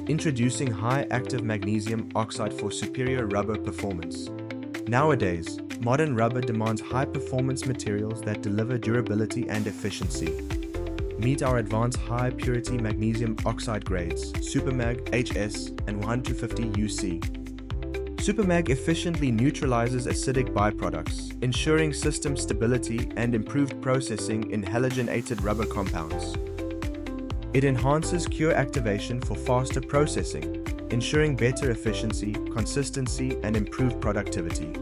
Introducing high active magnesium oxide for superior rubber performance. Nowadays, modern rubber demands high-performance materials that deliver durability and efficiency. Meet our advanced high-purity magnesium oxide grades, Supermag HS and 150 UC. Supermag efficiently neutralizes acidic byproducts, ensuring system stability and improved processing in halogenated rubber compounds. It enhances CIIR activation for faster processing, ensuring better efficiency, consistency, and improved productivity.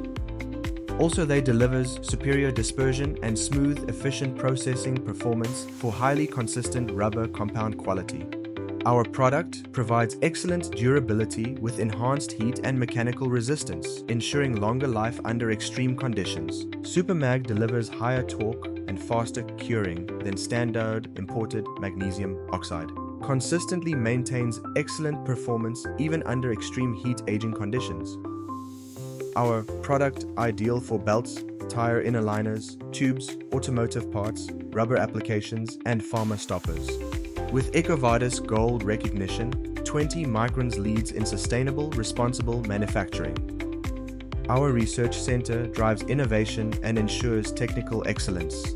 Also, they delivers superior dispersion and smooth, efficient processing performance for highly consistent rubber compound quality. Our product provides excellent durability with enhanced heat and mechanical resistance, ensuring longer life under extreme conditions. Supermag delivers higher torque and faster curing than standard imported magnesium oxide. Consistently maintains excellent performance even under extreme heat aging conditions. Our product ideal for belts, Tyre Innerliners, tubes, automotive parts, rubber applications, and Pharma stoppers. With EcoVadis Gold recognition, 20 Microns leads in sustainable, responsible manufacturing. Our research center drives innovation and ensures technical excellence.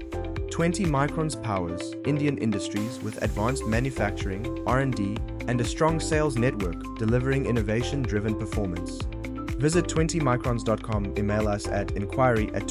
20 Microns powers Indian industries with advanced manufacturing, R&D, and a strong sales network delivering innovation-driven performance. Visit 20microns.com, email us at enquiry@